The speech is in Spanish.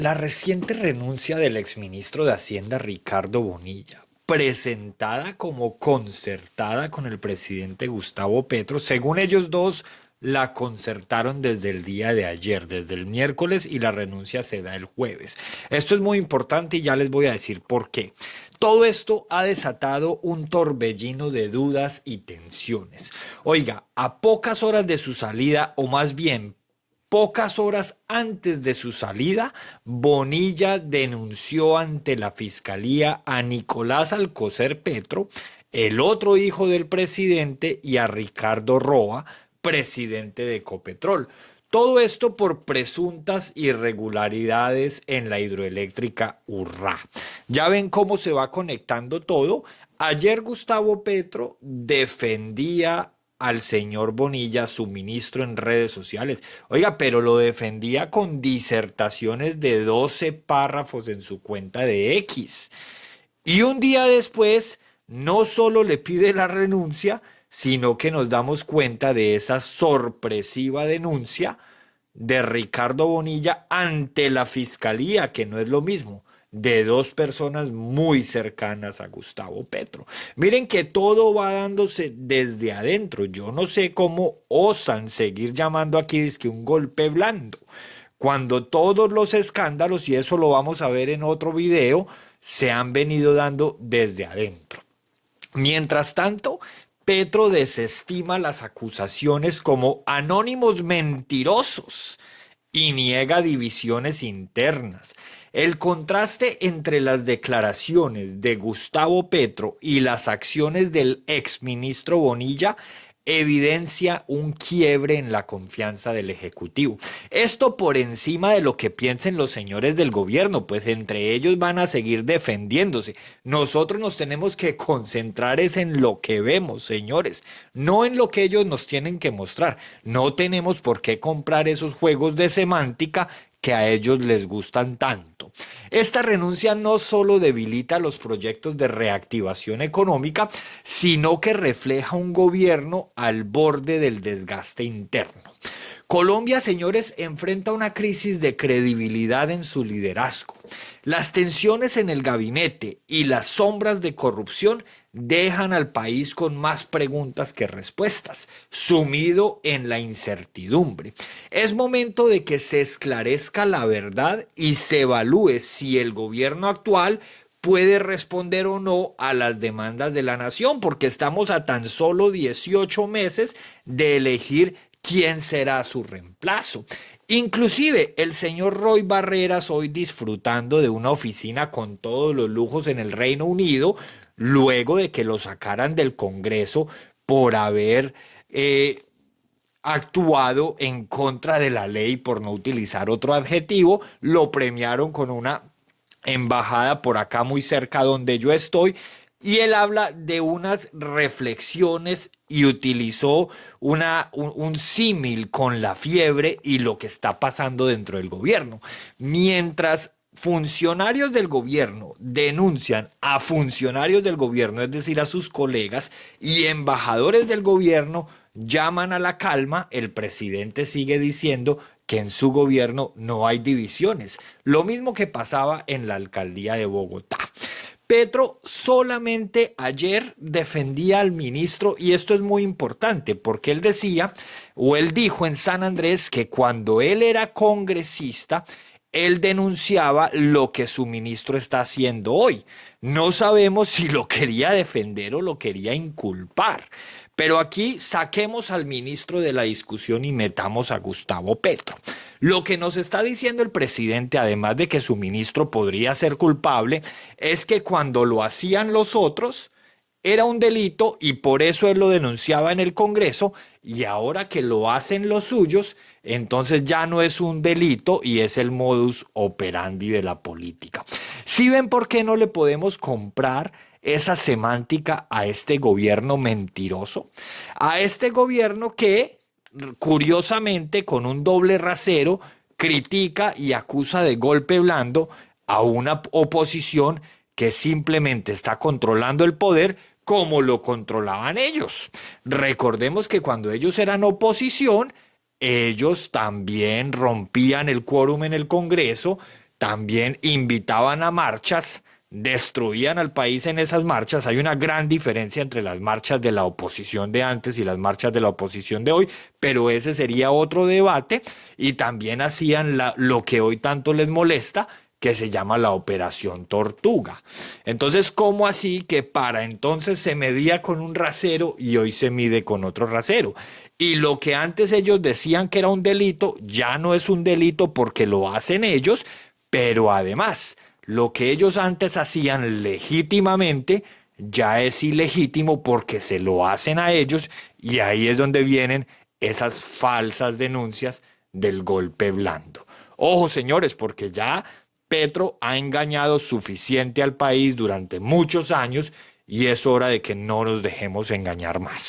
La reciente renuncia del exministro de Hacienda Ricardo Bonilla, presentada como concertada con el presidente Gustavo Petro, según ellos dos, la concertaron desde el día de ayer, desde el miércoles, y la renuncia se da el jueves. Esto es muy importante y ya les voy a decir por qué. Todo esto ha desatado un torbellino de dudas y tensiones. Oiga, a pocas horas de su salida, o más bien pocas horas antes de su salida, Bonilla denunció ante la fiscalía a Nicolás Alcocer Petro, el otro hijo del presidente, y a Ricardo Roa, presidente de Ecopetrol. Todo esto por presuntas irregularidades en la hidroeléctrica Urrá. Ya ven cómo se va conectando todo. Ayer Gustavo Petro defendía al señor Bonilla, su ministro, en redes sociales. Oiga, pero lo defendía con disertaciones de 12 párrafos en su cuenta de X. Y un día después, no solo le pide la renuncia, sino que nos damos cuenta de esa sorpresiva denuncia de Ricardo Bonilla ante la fiscalía, que no es lo mismo, de dos personas muy cercanas a Gustavo Petro. Miren que todo va dándose desde adentro. Yo no sé cómo osan seguir llamando aquí dizque un golpe blando, cuando todos los escándalos, y eso lo vamos a ver en otro video, se han venido dando desde adentro. Mientras tanto, Petro desestima las acusaciones como anónimos mentirosos y niega divisiones internas. El contraste entre las declaraciones de Gustavo Petro y las acciones del exministro Bonilla evidencia un quiebre en la confianza del Ejecutivo. Esto por encima de lo que piensen los señores del gobierno, pues entre ellos van a seguir defendiéndose. Nosotros nos tenemos que concentrar es en lo que vemos, señores, no en lo que ellos nos tienen que mostrar. No tenemos por qué comprar esos juegos de semántica que a ellos les gustan tanto. Esta renuncia no solo debilita los proyectos de reactivación económica, sino que refleja un gobierno al borde del desgaste interno. Colombia, señores, enfrenta una crisis de credibilidad en su liderazgo. Las tensiones en el gabinete y las sombras de corrupción dejan al país con más preguntas que respuestas, sumido en la incertidumbre. Es momento de que se esclarezca la verdad y se evalúe si el gobierno actual puede responder o no a las demandas de la nación, porque estamos a tan solo 18 meses de elegir quién será su reemplazo. Inclusive el señor Roy Barreras, hoy disfrutando de una oficina con todos los lujos en el Reino Unido, luego de que lo sacaran del Congreso por haber actuado en contra de la ley, por no utilizar otro adjetivo, lo premiaron con una embajada por acá muy cerca donde yo estoy, y él habla de unas reflexiones y utilizó un símil con la fiebre y lo que está pasando dentro del gobierno. Mientras funcionarios del gobierno denuncian a funcionarios del gobierno, es decir, a sus colegas, y embajadores del gobierno llaman a la calma, el presidente sigue diciendo que en su gobierno no hay divisiones. Lo mismo que pasaba en la alcaldía de Bogotá. Petro solamente ayer defendía al ministro, y esto es muy importante porque él decía, o él dijo en San Andrés, que cuando él era congresista, él denunciaba lo que su ministro está haciendo hoy. No sabemos si lo quería defender o lo quería inculpar. Pero aquí saquemos al ministro de la discusión y metamos a Gustavo Petro. Lo que nos está diciendo el presidente, además de que su ministro podría ser culpable, es que cuando lo hacían los otros era un delito y por eso él lo denunciaba en el Congreso, y ahora que lo hacen los suyos, entonces ya no es un delito y es el modus operandi de la política. ¿Sí ven por qué no le podemos comprar esa semántica a este gobierno mentiroso? A este gobierno que, curiosamente, con un doble rasero, critica y acusa de golpe blando a una oposición que simplemente está controlando el poder como lo controlaban ellos. Recordemos que cuando ellos eran oposición, ellos también rompían el quórum en el Congreso, también invitaban a marchas, destruían al país en esas marchas. Hay una gran diferencia entre las marchas de la oposición de antes y las marchas de la oposición de hoy, pero ese sería otro debate. Y también hacían lo que hoy tanto les molesta, que se llama la Operación Tortuga. Entonces, ¿cómo así que para entonces se medía con un rasero y hoy se mide con otro rasero? Y lo que antes ellos decían que era un delito, ya no es un delito porque lo hacen ellos, pero además, lo que ellos antes hacían legítimamente, ya es ilegítimo porque se lo hacen a ellos, y ahí es donde vienen esas falsas denuncias del golpe blando. Ojo, señores, porque ya Petro ha engañado suficiente al país durante muchos años y es hora de que no nos dejemos engañar más.